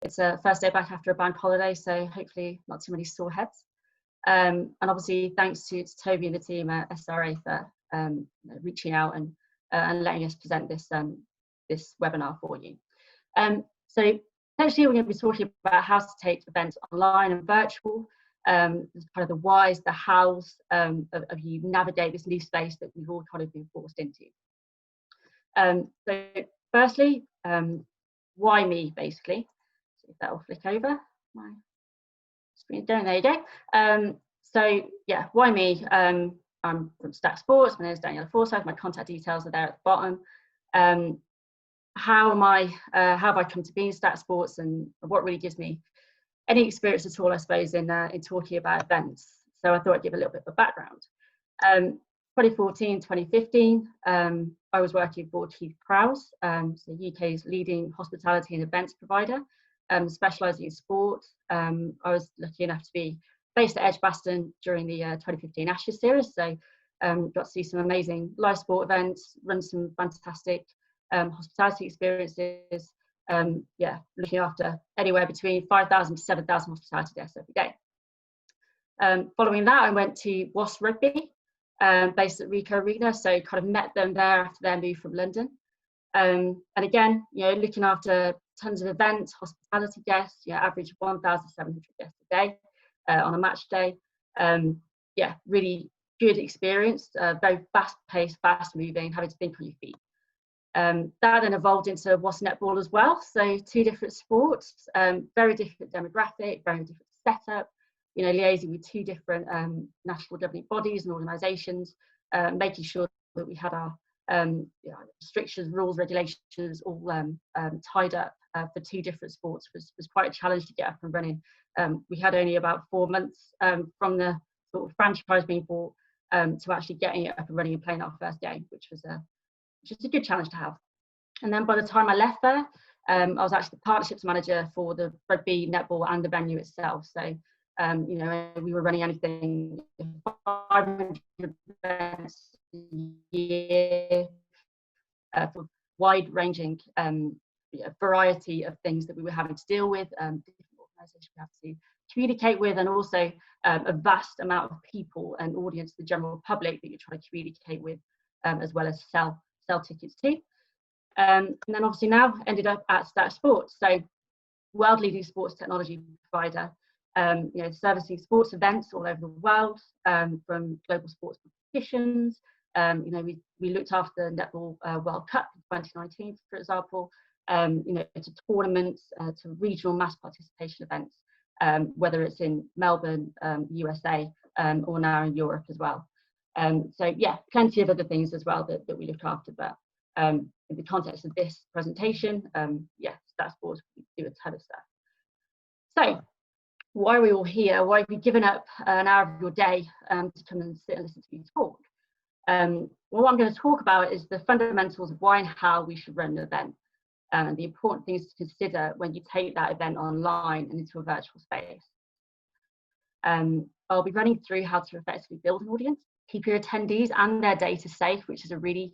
It's a first day back after a bank holiday, so hopefully not too many sore heads. And obviously thanks to Toby and the team at SRA for reaching out and letting us present this this webinar for you. So essentially we're going to be talking about how to take events online and virtual, kind of the whys, the hows of you navigate this new space that we've all kind of been forced into. So firstly, why me, basically? See if that will flick over my screen. There you go. So yeah, why me? I'm from Stack Sports. My name is Daniela Forsyth. My contact details are there at the bottom. How have I come to be in Stack Sports, and what really gives me any experience at all, I suppose, in talking about events? So I thought I'd give a little bit of a background. 2014, 2015, I was working for Keith Prowse, so UK's leading hospitality and events provider, specialising in sport. I was lucky enough to be based at Edgbaston during the 2015 Ashes series, so got to see some amazing live sport events, run some fantastic hospitality experiences. Yeah, looking after anywhere between 5,000 to 7,000 hospitality guests every day. Following that, I went to Wasps Rugby, based at Ricoh Arena, so kind of met them there after their move from London. And again, you know, looking after tons of events, hospitality guests, yeah, average 1,700 guests a day on a match day. Yeah, really good experience, very fast-paced, fast-moving, having to think on your feet. That then evolved into Wasps Netball as well, so two different sports, very different demographic, very different setup, you know, liaising with two different national governing bodies and organisations, making sure that we had our you know, restrictions, rules, regulations all tied up for two different sports was quite a challenge to get up and running. We had only about 4 months from the sort of franchise being bought to actually getting it up and running and playing our first game, which was a good challenge to have. And then by the time I left there, I was actually the partnerships manager for the rugby, netball and the venue itself. So, you know, we were running anything 500 events a year for wide-ranging variety of things that we were having to deal with, different organisations we have to communicate with, and also a vast amount of people and audience, the general public, that you're trying to communicate with, as well as sell tickets to. And then obviously now ended up at Stack Sports, so world leading sports technology provider, you know, servicing sports events all over the world, from global sports competitions. You know, we looked after the Netball World Cup in 2019, for example, you know, to tournaments, to regional mass participation events, whether it's in Melbourne, USA, or now in Europe as well. So yeah, plenty of other things as well that we look after, but in the context of this presentation, yeah, Stack Sports, we do a ton of stuff. So why are we all here? Why have you given up an hour of your day to come and sit and listen to me talk? Well, what I'm going to talk about is the fundamentals of why and how we should run an event, and the important things to consider when you take that event online and into a virtual space. I'll be running through how to effectively build an audience, keep your attendees and their data safe, which is a really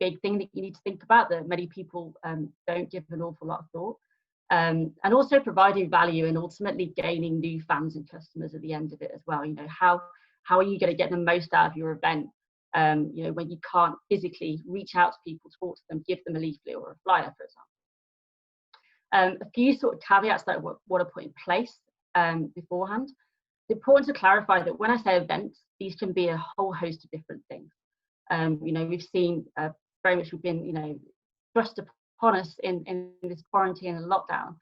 big thing that you need to think about, that many people don't give an awful lot of thought, and also providing value and ultimately gaining new fans and customers at the end of it as well. You know, how are you going to get the most out of your event, you know, when you can't physically reach out to people, talk to them, give them a leaflet or a flyer, for example. A few sort of caveats that I want to put in place beforehand. It's important to clarify that when I say events, these can be a whole host of different things. You know, we've seen very much, we've been, you know, thrust upon us in this quarantine and lockdown.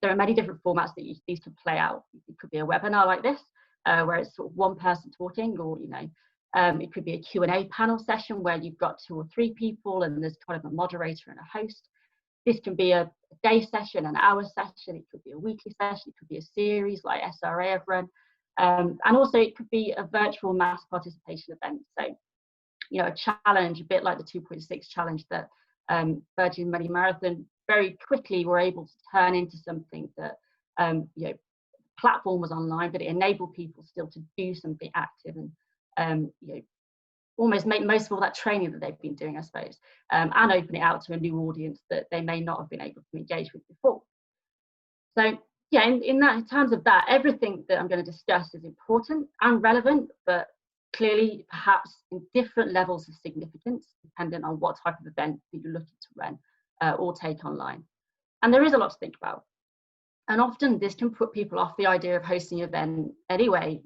There are many different formats that these could play out. It could be a webinar like this, where it's sort of one person talking, or, you know, it could be a Q&A panel session where you've got 2 or 3 people and there's kind of a moderator and a host. This can be a day session, an hour session, it could be a weekly session, it could be a series like SRA have run, and also it could be a virtual mass participation event. So, you know, a challenge, a bit like the 2.6 challenge that Virgin Money Marathon very quickly were able to turn into something that, you know, platform was online, but it enabled people still to do something active and, you know, almost make most of all that training that they've been doing, I suppose, and open it out to a new audience that they may not have been able to engage with before. So yeah, in terms of that, everything that I'm going to discuss is important and relevant, but clearly perhaps in different levels of significance, depending on what type of event that you're looking to run or take online. And there is a lot to think about. And often this can put people off the idea of hosting an event anyway,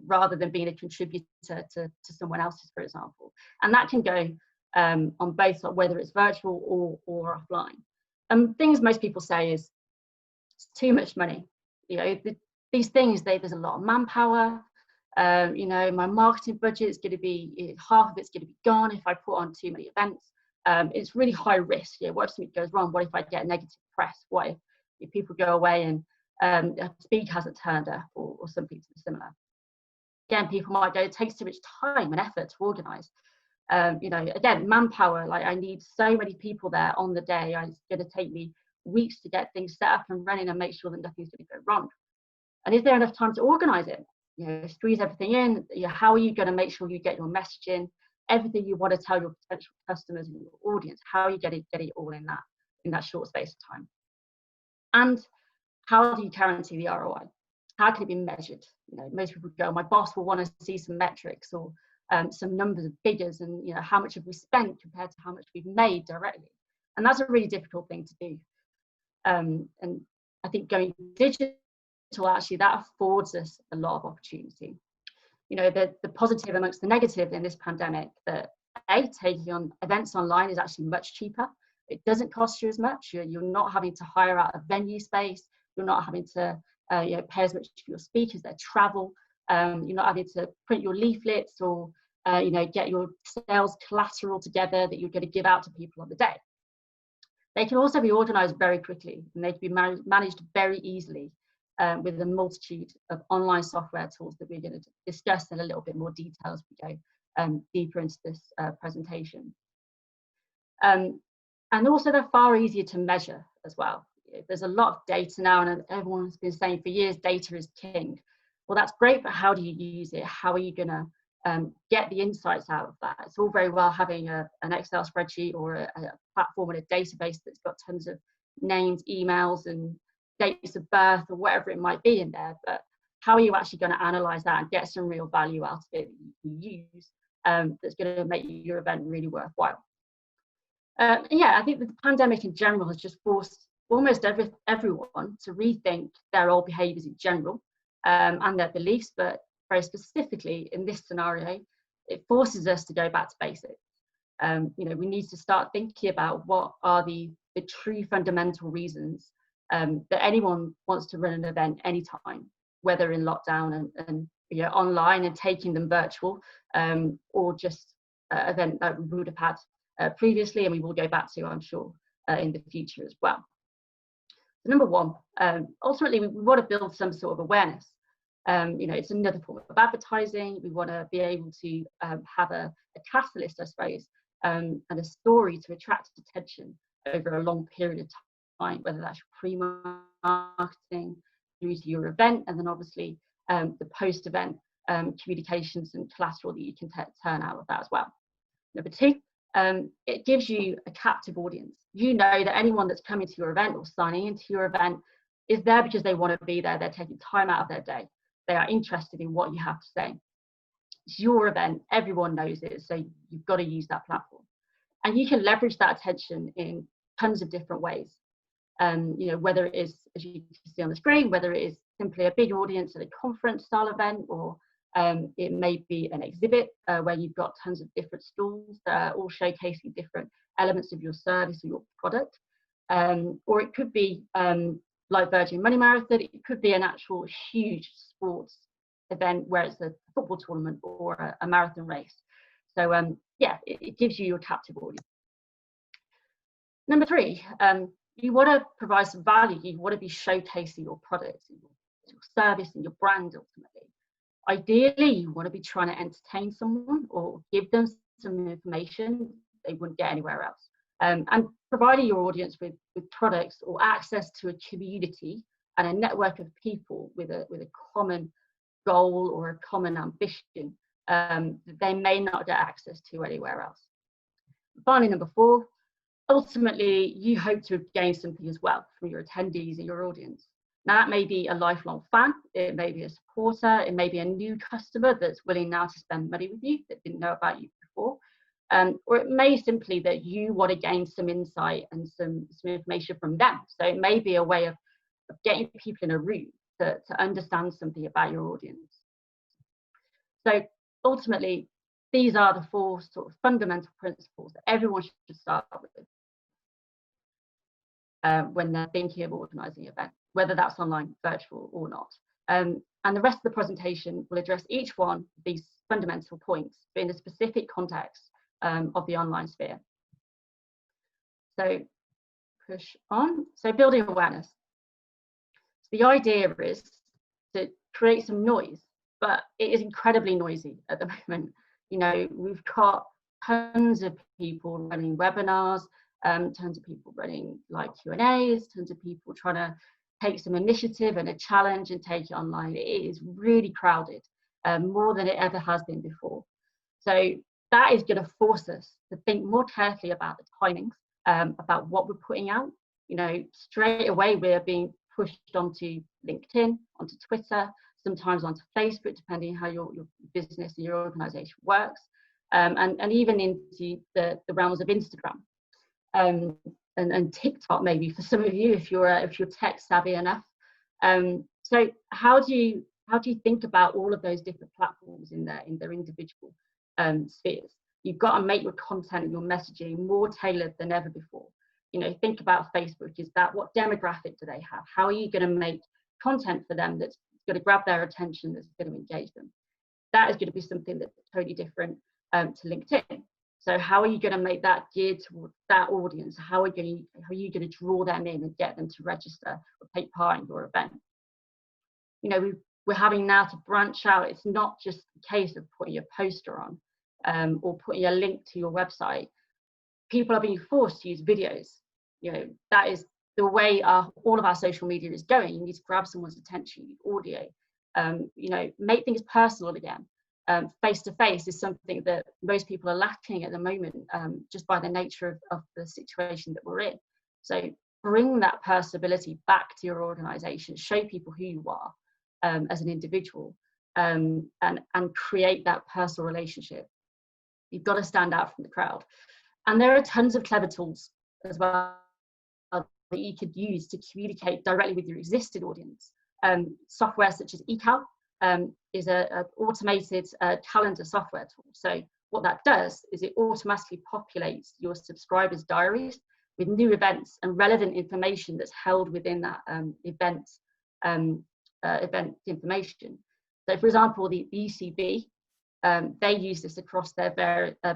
rather than being a contributor to someone else's, for example. And that can go on both, whether it's virtual or offline. Things most people say is, it's too much money. These things, there's a lot of manpower. My marketing budget is going to be, half of it's going to be gone if I put on too many events. It's really high risk. What if something goes wrong? What if I get negative press? What if people go away and a speaker hasn't turned up or something similar? Again, people might go, it takes too much time and effort to organize. Again, manpower, like I need so many people there on the day. It's going to take me weeks to get things set up and running and make sure that nothing's going to go wrong. And is there enough time to organize it? Squeeze everything in. How are you going to make sure you get your message in? Everything you want to tell your potential customers and your audience, how are you get it all in that short space of time? And how do you guarantee the ROI? How can it be measured? Most people go, my boss will want to see some metrics or some numbers of figures, and how much have we spent compared to how much we've made directly. And that's a really difficult thing to do. And I think going digital, actually, that affords us a lot of opportunity. The positive amongst the negative in this pandemic, that taking on events online is actually much cheaper. It doesn't cost you as much. You're not having to hire out a venue space. You're not having to pay as much for your speakers, their travel. You're not having to print your leaflets or get your sales collateral together that you're going to give out to people on the day. They can also be organized very quickly, and they can be managed very easily with a multitude of online software tools that we're going to discuss in a little bit more detail as we go deeper into this presentation. And also they're far easier to measure as well. There's a lot of data now, and everyone's been saying for years, data is king. Well, that's great, but how do you use it? How are you going to get the insights out of that? It's all very well having an Excel spreadsheet or a platform and a database that's got tons of names, emails, and dates of birth or whatever it might be in there, but how are you actually going to analyze that and get some real value out of it that you can use that's going to make your event really worthwhile? I think the pandemic in general has just forced almost everyone to rethink their old behaviors in general and their beliefs, but very specifically in this scenario, it forces us to go back to basics. We need to start thinking about what are the true fundamental reasons that anyone wants to run an event anytime, whether in lockdown and online and taking them virtual, or just an event that we would have had previously, and we will go back to, I'm sure, in the future as well. So number one, ultimately we want to build some sort of awareness. It's another form of advertising. We want to be able to have a catalyst, I suppose, and a story to attract attention over a long period of time, whether that's pre-marketing through to your event, and then obviously the post-event communications and collateral that you can turn out of that as well. Number two, it gives you a captive audience. You know that anyone that's coming to your event or signing into your event is there because they want to be there. They're taking time out of their day. They are interested in what you have to say. It's your event. Everyone knows it. So you've got to use that platform. And you can leverage that attention in tons of different ways. Whether it is, as you can see on the screen, whether it is simply a big audience at a conference style event, or it may be an exhibit where you've got tons of different stalls that are all showcasing different elements of your service or your product. Or it could be like Virgin Money Marathon, it could be an actual huge sports event where it's a football tournament or a marathon race. So it gives you your captive audience. Number three, you want to provide some value. You want to be showcasing your product, your service, and your brand ultimately. Ideally, you want to be trying to entertain someone or give them some information they wouldn't get anywhere else. And providing your audience with products or access to a community and a network of people with a common goal or a common ambition that they may not get access to anywhere else. Finally, number four, ultimately, you hope to gain something as well from your attendees and your audience. Now, that may be a lifelong fan, it may be a supporter, it may be a new customer that's willing now to spend money with you that didn't know about you before. Or it may simply that you want to gain some insight and some information from them. So it may be a way of getting people in a room to understand something about your audience. So ultimately, these are the four sort of fundamental principles that everyone should start with when they're thinking of organising an event, whether that's online, virtual or not. And the rest of the presentation will address each one of these fundamental points in a specific context of the online sphere. So push on. So building awareness. So the idea is to create some noise, but it is incredibly noisy at the moment. You know, we've got tons of people running webinars, tons of people running like Q&As, tons of people trying to take some initiative and a challenge and take it online. It is really crowded, more than it ever has been before. So that is going to force us to think more carefully about the timings, about what we're putting out. You know, straight away we're being pushed onto LinkedIn, onto Twitter, sometimes onto Facebook, depending on how your business and your organisation works, and even into the realms of Instagram and TikTok, maybe for some of you if you're tech savvy enough. So how do you think about all of those different platforms in their individual spheres? You've got to make your content and your messaging more tailored than ever before. You know, think about Facebook. Is that what demographic do they have? How are you going to make content for them that's going to grab their attention, that's going to engage them? That is going to be something that's totally different to LinkedIn. So how are you going to make that geared towards that audience? How are you going to draw them in and get them to register or take part in your event? You know, we're having now to branch out. It's not just a case of putting a poster on or putting a link to your website. People are being forced to use videos. You know, that is the way all of our social media is going. You need to grab someone's attention, you need audio, you know, make things personal again. Face-to-face is something that most people are lacking at the moment, just by the nature of the situation that we're in. So bring that personability back to your organisation, show people who you are as an individual, and create that personal relationship. You've got to stand out from the crowd. And there are tons of clever tools as well that you could use to communicate directly with your existing audience. Software such as eCal is an automated calendar software tool. So what that does is it automatically populates your subscribers' diaries with new events and relevant information that's held within that event information. So, for example, the ECB, they use this across their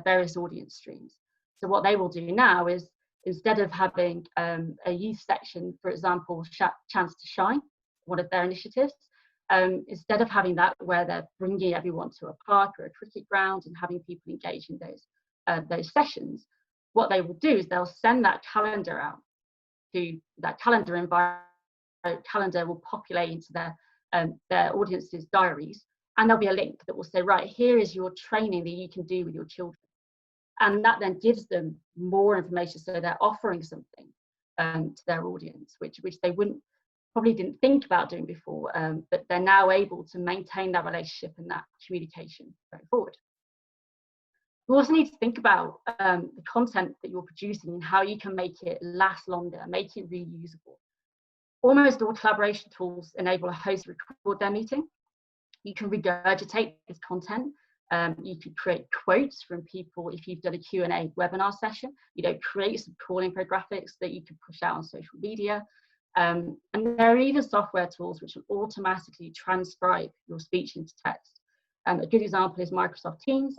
various audience streams. So what they will do now is, instead of having a youth section, for example, Chance to Shine, one of their initiatives, instead of having that where they're bringing everyone to a park or a cricket ground and having people engage in those sessions, what they will do is they'll send that calendar out to that calendar environment. Calendar will populate into their audience's diaries, and there'll be a link that will say, right, here is your training that you can do with your children. And that then gives them more information, so they're offering something to their audience, which they probably didn't think about doing before, but they're now able to maintain that relationship and that communication going forward. You also need to think about the content that you're producing and how you can make it last longer, make it reusable. Almost all collaboration tools enable a host to record their meeting. You can regurgitate this content. You could create quotes from people. If you've done a Q&A webinar session, you know, create some call infographics that you can push out on social media. And there are even software tools which will automatically transcribe your speech into text. A good example is Microsoft Teams.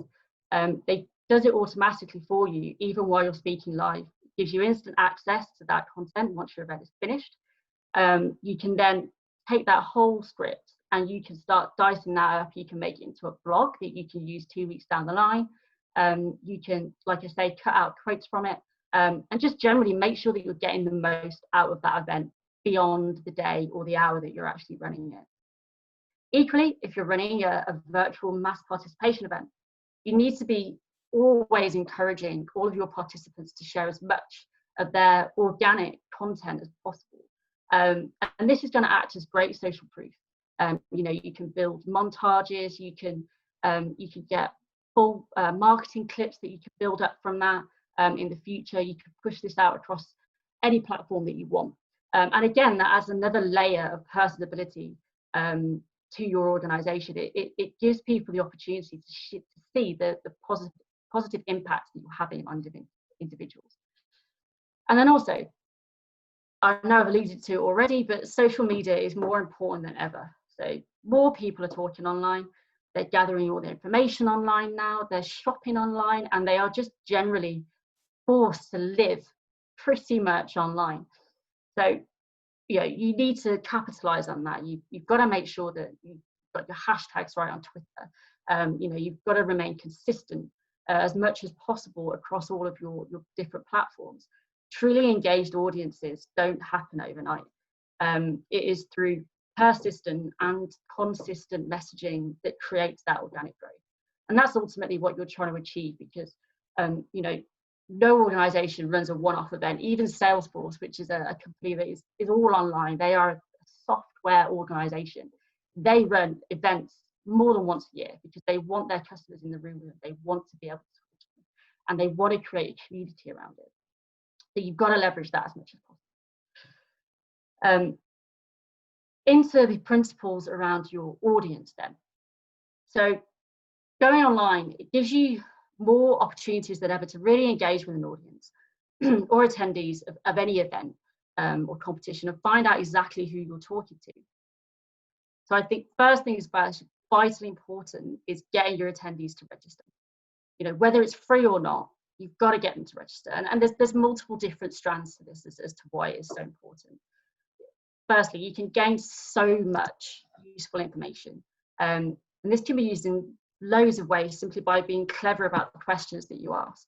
They does it automatically for you, even while you're speaking live. It gives you instant access to that content once your event is finished. You can then take that whole script and you can start dicing that up. You can make it into a blog that you can use 2 weeks down the line. You can, like I say, cut out quotes from it, and just generally make sure that you're getting the most out of that event beyond the day or the hour that you're actually running it. Equally, if you're running a virtual mass participation event, you need to be always encouraging all of your participants to share as much of their organic content as possible. And this is going to act as great social proof. You know, you can build montages, you can get full marketing clips that you can build up from that in the future. You can push this out across any platform that you want. And again, that adds another layer of personability to your organization. It gives people the opportunity to see the positive impact that you're having on individuals. And then also, I know I've alluded to it already, but social media is more important than ever. So more people are talking online, they're gathering all the information online now, they're shopping online, and they are just generally forced to live pretty much online. So, you know, you need to capitalize on that. You've got to make sure that you've got your hashtags right on Twitter. You know, you've got to remain consistent as much as possible across all of your different platforms. Truly engaged audiences don't happen overnight. It is through persistent and consistent messaging that creates that organic growth. And that's ultimately what you're trying to achieve, because, you know, no organization runs a one-off event. Even Salesforce, which is a company that is all online, they are a software organization. They run events more than once a year because they want their customers in the room with them. They want to be able to talk to them, and they want to create a community around it. So you've got to leverage that as much as possible. Into the principles around your audience then. So going online, it gives you more opportunities than ever to really engage with an audience or attendees of any event or competition, and find out exactly who you're talking to. So I think first thing is vitally important is getting your attendees to register. You know, whether it's free or not, you've got to get them to register. And there's multiple different strands to this as to why it is so important. Firstly, you can gain so much useful information. And this can be used in loads of ways simply by being clever about the questions that you ask.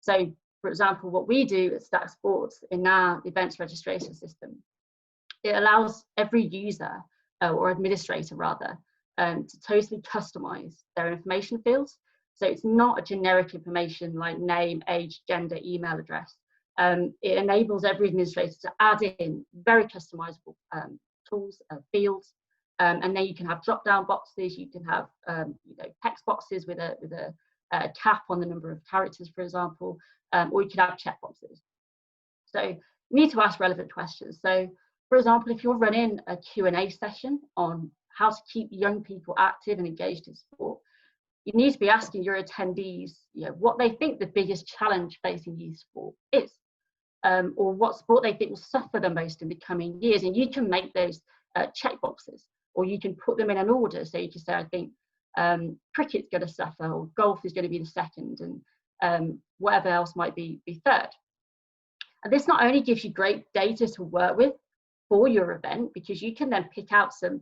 So, for example, what we do at Stack Sports in our events registration system, it allows every user or administrator rather to totally customize their information fields. So it's not a generic information like name, age, gender, email address. It enables every administrator to add in very customizable tools, fields, and then you can have drop-down boxes. You can have you know, text boxes with a cap on the number of characters, for example, or you can have check boxes. So you need to ask relevant questions. So, for example, if you're running a Q&A session on how to keep young people active and engaged in sport, you need to be asking your attendees, you know, what they think the biggest challenge facing youth sport is, or what sport they think will suffer the most in the coming years. And you can make those check boxes, or you can put them in an order. So you can say, I think cricket's going to suffer, or golf is going to be the second, and whatever else might be third. And this not only gives you great data to work with for your event, because you can then pick out some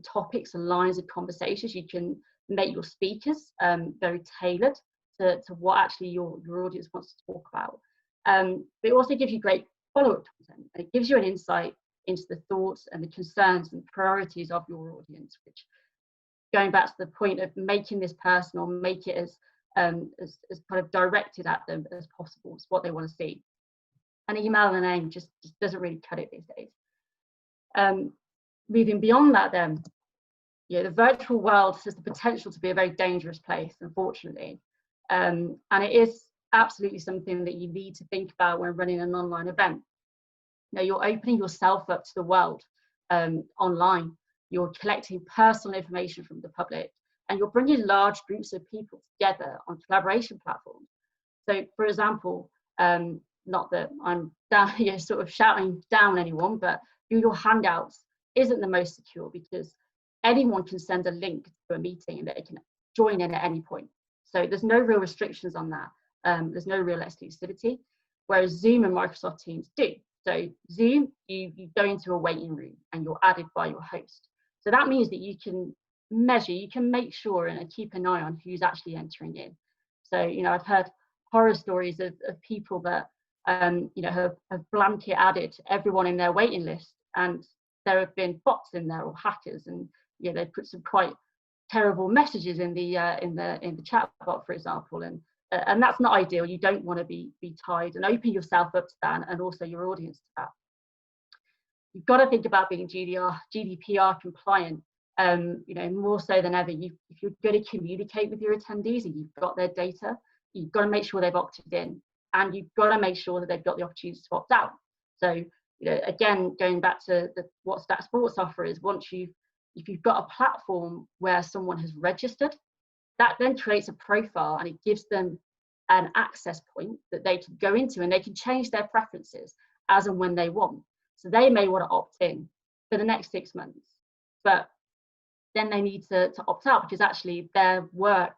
topics and lines of conversations. You can make your speakers very tailored to what actually your audience wants to talk about. But it also gives you great follow-up content. It gives you an insight into the thoughts and the concerns and priorities of your audience, which, going back to the point of making this personal, make it as kind of directed at them as possible. It's what they want to see. An email and a name just doesn't really cut it these days. Moving beyond that then, yeah, the virtual world has the potential to be a very dangerous place, unfortunately. And it is absolutely something that you need to think about when running an online event. You know, you're opening yourself up to the world online. You're collecting personal information from the public, and you're bringing large groups of people together on collaboration platforms. So, for example, not that I'm down here sort of shouting down anyone, but Google Hangouts isn't the most secure because anyone can send a link to a meeting and they can join in at any point. So there's no real restrictions on that. There's no real exclusivity, whereas Zoom and Microsoft Teams do. So Zoom, you go into a waiting room and you're added by your host. So that means that you can measure, you can make sure and keep an eye on who's actually entering in. So, you know, I've heard horror stories of people that, you know, have blanket added everyone in their waiting list, and there have been bots in there or hackers, and you know, they put some quite terrible messages in the chat bot, for example, and and that's not ideal. You don't want to be tied, and open yourself up to that, and also your audience to that. You've got to think about being GDPR compliant, more so than ever. If you're going to communicate with your attendees and you've got their data, you've got to make sure they've opted in, and you've got to make sure that they've got the opportunity to opt out. So, again, going back to what Stat Sports offer is, if you've got a platform where someone has registered, that then creates a profile and it gives them an access point that they can go into, and they can change their preferences as and when they want. So they may want to opt in for the next 6 months, but then they need to opt out, because actually their work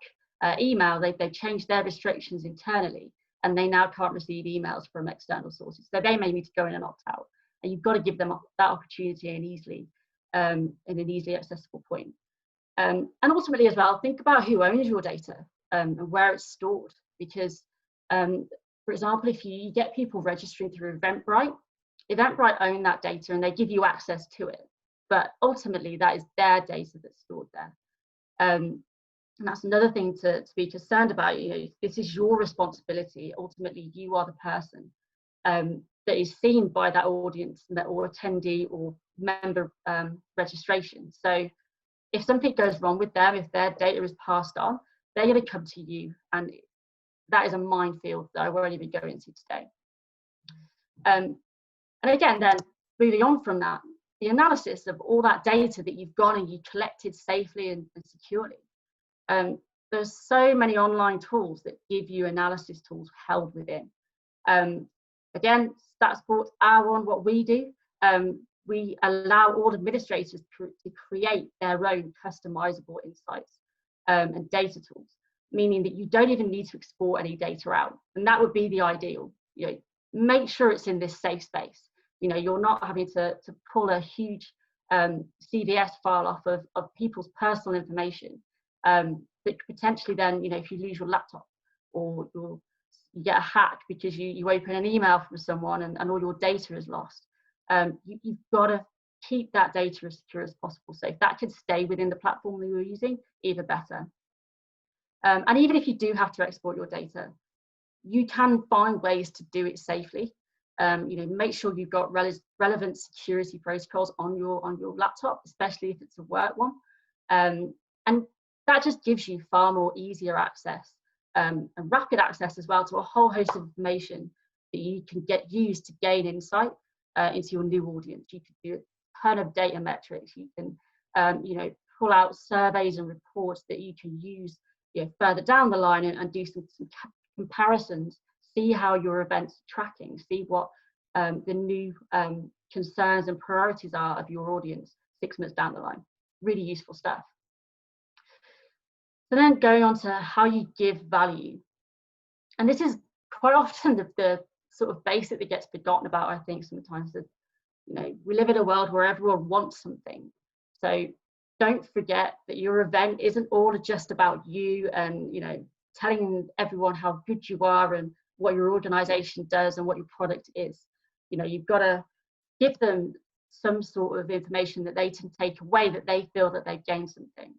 email, they've changed their restrictions internally, and they now can't receive emails from external sources. So they may need to go in and opt out, and you've got to give them that opportunity and in an easily accessible point. And ultimately as well, think about who owns your data and where it's stored, because for example, if you get people registering through Eventbrite own that data and they give you access to it, but ultimately that is their data that's stored there. And that's another thing to be concerned about. This is your responsibility. Ultimately, you are the person that is seen by that audience or attendee or member registration. So if something goes wrong with them, if their data is passed on, they're going to come to you, and that is a minefield that I won't even go into today. And again, then moving on from that, the analysis of all that data that you've gone and you collected safely and securely. There's so many online tools that give you analysis tools held within. Again, Stat Sports, our one, what we do, we allow all administrators to create their own customizable insights and data tools, meaning that you don't even need to export any data out. And that would be the ideal. Make sure it's in this safe space. You're not having to pull a huge CVS file off of people's personal information that could potentially then, if you lose your laptop or you get a hack because you open an email from someone and all your data is lost. You've got to keep that data as secure as possible. So if that could stay within the platform that you're using, even better. And even if you do have to export your data, you can find ways to do it safely. Make sure you've got relevant security protocols on your laptop, especially if it's a work one. And that just gives you far more easier access and rapid access as well to a whole host of information that you can used to gain insight into your new audience. You can do a ton of data metrics. You can, pull out surveys and reports that you can use further down the line and do some comparisons. See how your events are tracking, see what the new concerns and priorities are of your audience 6 months down the line. Really useful stuff. So then going on to how you give value. And this is quite often the sort of basic that gets forgotten about, I think, sometimes. That we live in a world where everyone wants something. So don't forget that your event isn't all just about you and telling everyone how good you are and what your organization does and what your product is. You've got to give them some sort of information that they can take away, that they feel that they've gained something.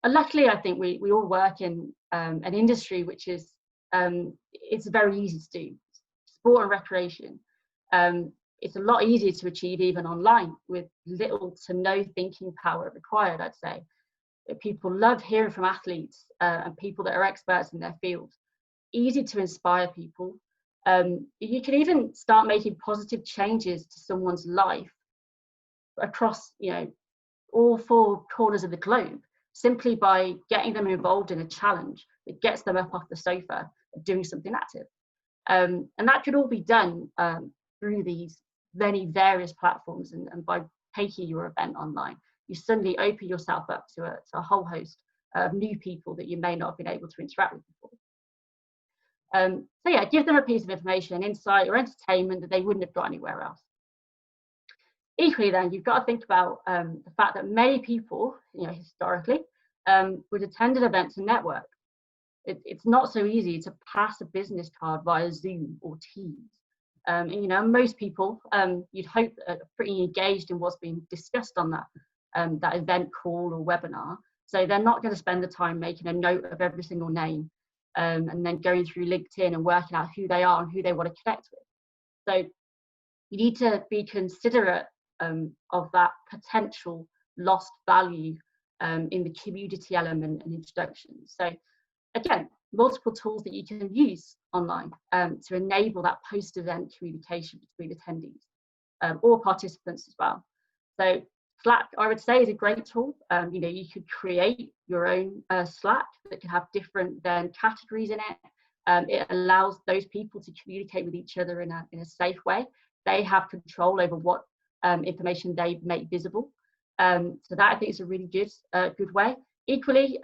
And luckily, I think we all work in an industry which is it's very easy to do. Sport and recreation. It's a lot easier to achieve even online with little to no thinking power required, I'd say. People love hearing from athletes and people that are experts in their field. Easy to inspire people. You can even start making positive changes to someone's life across, all four corners of the globe, simply by getting them involved in a challenge that gets them up off the sofa and doing something active. And that could all be done through these many various platforms, and by taking your event online, you suddenly open yourself up to a whole host of new people that you may not have been able to interact with before. So yeah, give them a piece of information, insight or entertainment that they wouldn't have got anywhere else. Equally then, you've got to think about the fact that many people, historically, would attend an event to network. It's not so easy to pass a business card via Zoom or Teams. And most people, you'd hope, are pretty engaged in what's being discussed on that event call or webinar. So they're not going to spend the time making a note of every single name and then going through LinkedIn and working out who they are and who they want to connect with. So you need to be considerate of that potential lost value in the community element and introduction. So again, multiple tools that you can use online to enable that post-event communication between attendees or participants as well. So Slack, I would say, is a great tool. You know, you could create your own Slack that can have different then categories in it. It allows those people to communicate with each other in a safe way. They have control over what information they make visible. So that, I think, is a really good way. Equally,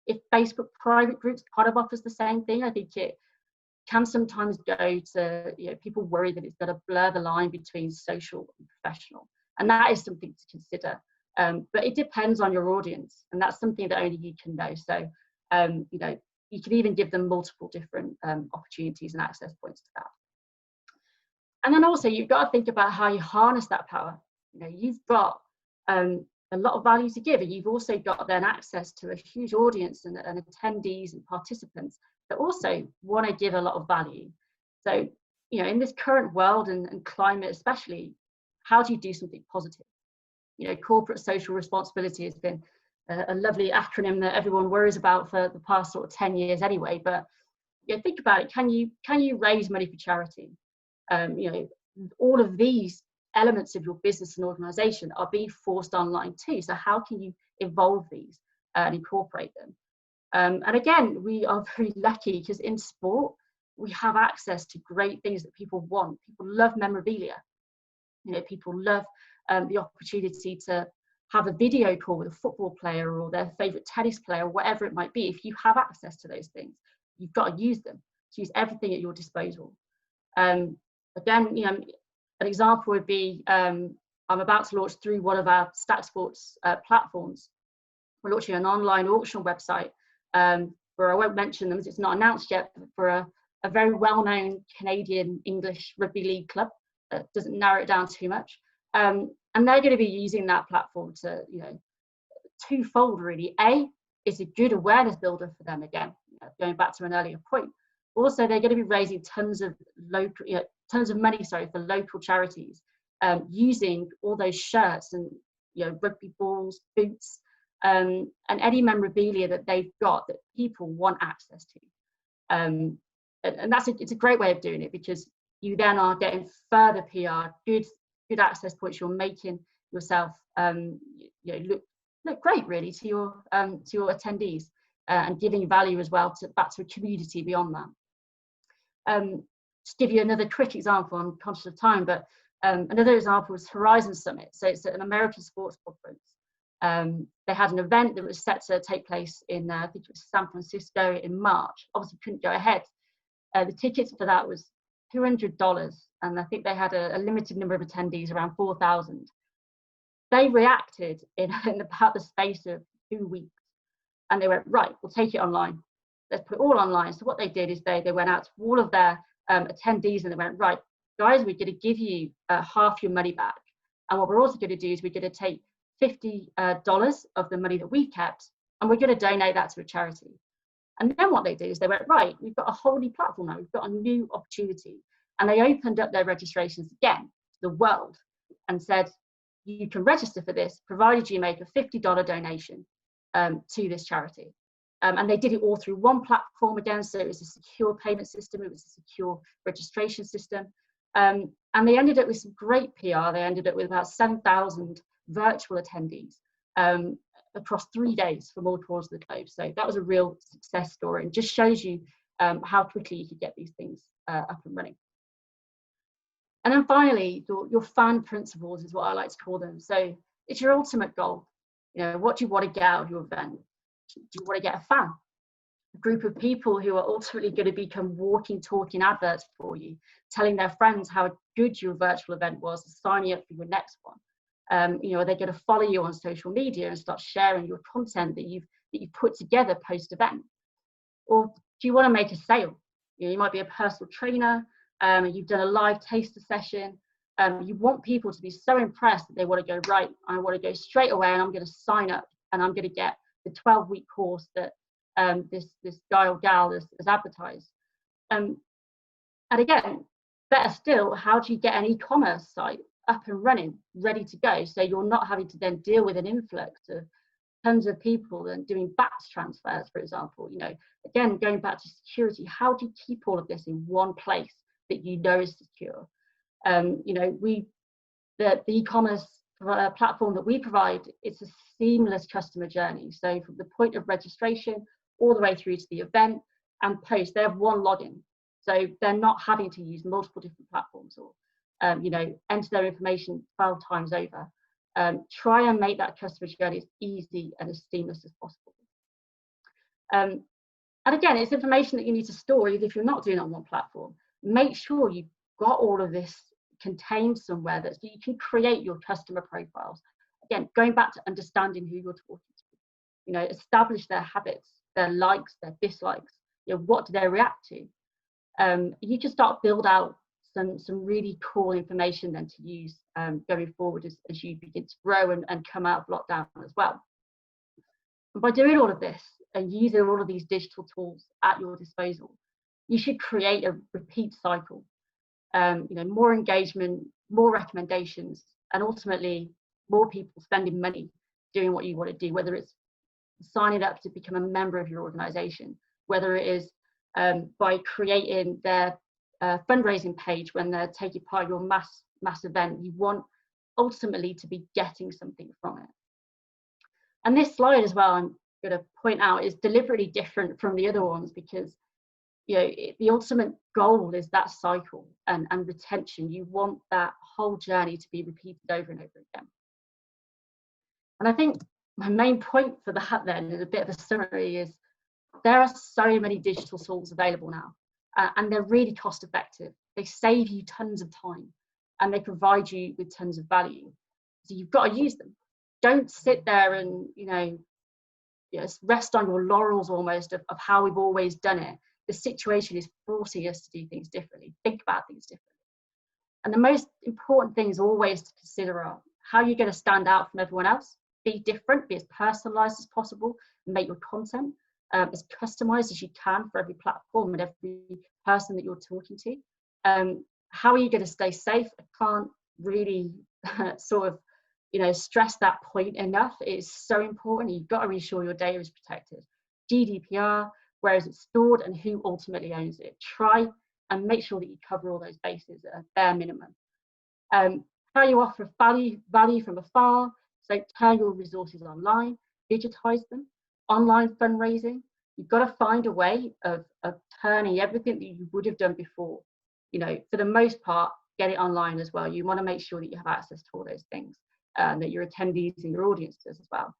if Facebook private groups kind of offers the same thing, I think it can sometimes go to, you know, people worry that it's going to blur the line between social and professional. And that is something to consider. But it depends on your audience, and that's something that only you can know. So, you know, you can even give them multiple different opportunities and access points to that. And then also, you've got to think about how you harness that power. You know, you've got a lot of value to give, and you've also got then access to a huge audience and attendees and participants that also want to give a lot of value. So, you know, in this current world and climate especially, how do you do something positive? You know, corporate social responsibility has been a lovely acronym that everyone worries about for the past sort of 10 years anyway, but you know, think about it. Can you raise money for charity? You know, all of these elements of your business and organization are being forced online too. So how can you evolve these and incorporate them? And again, we are very lucky because in sport, we have access to great things that people want. People love memorabilia. You know, people love the opportunity to have a video call with a football player or their favorite tennis player, or whatever it might be. If you have access to those things, you've got to use them. To use everything at your disposal. Again, you know, an example would be I'm about to launch through one of our Stack Sports platforms. We're launching an online auction website where I won't mention them as it's not announced yet, but for a very well-known Canadian English rugby league club. That doesn't narrow it down too much. And they're going to be using that platform to, you know, twofold really. A, it's a good awareness builder for them again, you know, going back to an earlier point. Also, they're going to be raising tons of money, for local charities, using all those shirts and, you know, rugby balls, boots, and any memorabilia that they've got that people want access to. And it's a great way of doing it, because you then are getting further PR, good access points. You're making yourself, you know, look great really to your attendees, and giving value as well back to a community beyond that. Just give you another quick example. I'm conscious of time, but another example was Horizon Summit. So it's an American sports conference. They had an event that was set to take place in I think it was San Francisco in March. Obviously couldn't go ahead. The tickets for that was $200, and I think they had a limited number of attendees, around 4,000. They reacted in about the space of 2 weeks, and they went, right, we'll take it online. Let's put it all online. So what they did is they went out to all of their attendees and they went, right, guys, we're going to give you half your money back. And what we're also going to do is we're going to take $50 of the money that we kept, and we're going to donate that to a charity. And then what they did is they went, right, we've got a whole new platform now. We've got a new opportunity. And they opened up their registrations again to the world and said, you can register for this, provided you make a $50 donation to this charity. And they did it all through one platform again. So it was a secure payment system. It was a secure registration system. And they ended up with some great PR. They ended up with about 7,000 virtual attendees across 3 days from all corners of the globe. So that was a real success story, and just shows you how quickly you could get these things up and running. And then finally, your fan principles is what I like to call them. So it's your ultimate goal. You know, what do you want to get out of your event? Do you want to get a fan? A group of people who are ultimately going to become walking, talking adverts for you, telling their friends how good your virtual event was, and signing up for your next one. You know, are they going to follow you on social media and start sharing your content that you've put together post-event? Or do you want to make a sale? You know, you might be a personal trainer, you've done a live taster session. You want people to be so impressed that they want to go, right, I want to go straight away and I'm going to sign up and I'm going to get the 12-week course that this guy or gal has advertised. And again, better still, how do you get an e-commerce site up and running, ready to go, so you're not having to then deal with an influx of tons of people and doing batch transfers, for example. Again, going back to security, how do you keep all of this in one place that you know is secure? The e-commerce platform that we provide, it's a seamless customer journey. So from the point of registration all the way through to the event and post, they have one login. So they're not having to use multiple different platforms or, enter their information 12 times over. Try and make that customer journey as easy and as seamless as possible. And again, it's information that you need to store, even if you're not doing it on one platform. Make sure you've got all of this contained somewhere that so you can create your customer profiles. Again, going back to understanding who you're talking to, establish their habits, their likes, their dislikes, what do they react to? You can start build out some really cool information then to use going forward as you begin to grow and come out of lockdown as well. And by doing all of this and using all of these digital tools at your disposal, you should create a repeat cycle. More engagement, more recommendations, and ultimately more people spending money doing what you want to do, whether it's signing up to become a member of your organization, whether it is by creating their fundraising page when they're taking part in your mass event. You want ultimately to be getting something from it. And this slide as well, I'm going to point out, is deliberately different from the other ones because the ultimate goal is that cycle and retention. You want that whole journey to be repeated over and over again. And I think my main point for that then, in a bit of a summary, is there are so many digital tools available now, and they're really cost effective. They save you tons of time and they provide you with tons of value. So you've got to use them. Don't sit there and rest on your laurels almost of how we've always done it. The situation is forcing us to do things differently, think about things differently. And the most important things always to consider are how you're going to stand out from everyone else, be different, be as personalized as possible, and make your content as customized as you can for every platform and every person that you're talking to. How are you going to stay safe? I can't really stress that point enough. It's so important. You've got to ensure your data is protected. GDPR, where is it stored and who ultimately owns it? Try and make sure that you cover all those bases at a bare minimum. How you offer value from afar, so turn your resources online, digitize them. Online fundraising, you've got to find a way of turning everything that you would have done before, for the most part, get it online as well. You want to make sure that you have access to all those things, that your attendees and your audience does as well.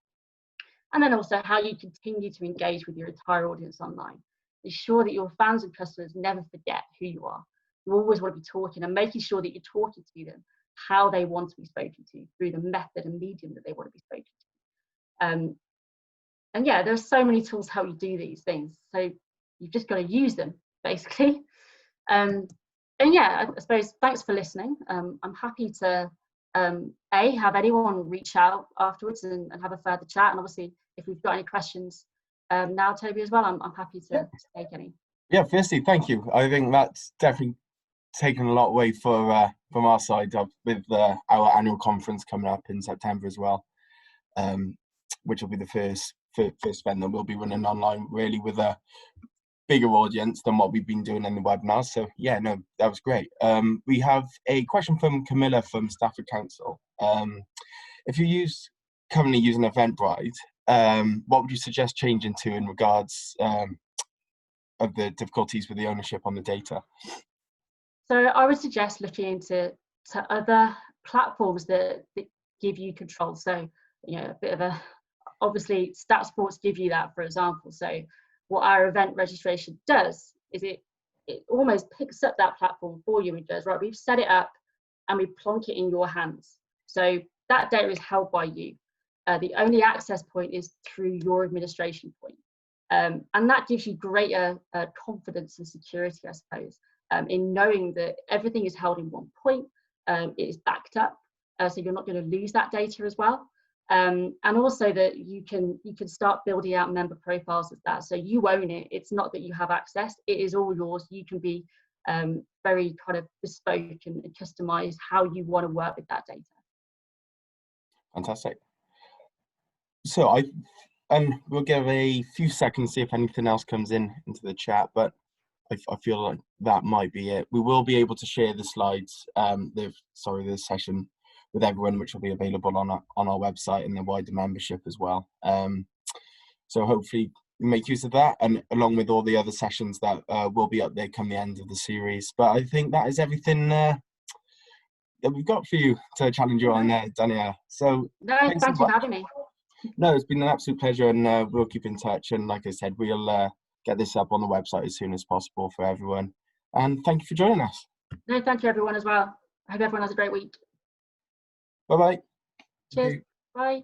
And then also how you continue to engage with your entire audience online. Ensure that your fans and customers never forget who you are. You always want to be talking and making sure that you're talking to them how they want to be spoken to through the method and medium that they want to be spoken to. And yeah, there's so many tools how you do these things. So you've just got to use them, basically. And yeah, I suppose thanks for listening. I'm happy to have anyone reach out afterwards and have a further chat. And obviously, if we've got any questions now, Toby, as well, I'm happy to take any. Yeah, firstly, thank you. I think that's definitely taken a lot away from our side with our annual conference coming up in September as well, which will be the first event that we'll be running online, really with a bigger audience than what we've been doing in the webinar. So yeah, no, that was great. We have a question from Camilla from Stafford Council. If you currently using Eventbrite, what would you suggest changing to in regards of the difficulties with the ownership on the data? So I would suggest looking into other platforms that give you control. So a bit of obviously Stat Sports give you that, for example. So what our event registration does is it almost picks up that platform for you and goes, right, we've set it up and we plonk it in your hands. So that data is held by you. The only access point is through your administration point. And that gives you greater confidence and security, I suppose, in knowing that everything is held in one point. It is backed up, so you're not going to lose that data as well. And also that you can start building out member profiles with that. So you own it. It's not that you have access. It is all yours. You can be very kind of bespoke and customize how you want to work with that data. Fantastic. So and we'll give a few seconds, see if anything else comes into the chat, but I feel like that might be it. We will be able to share the slides, the session with everyone, which will be available on our website and the wider membership as well. So hopefully make use of that, and along with all the other sessions that will be up there come the end of the series. But I think that is everything that we've got for you to challenge you on there, Danielle. So no, thanks so for having me. No, it's been an absolute pleasure, and we'll keep in touch. And like I said, we'll get this up on the website as soon as possible for everyone. And thank you for joining us. No, thank you everyone as well. I hope everyone has a great week. Bye-bye. Cheers. Bye.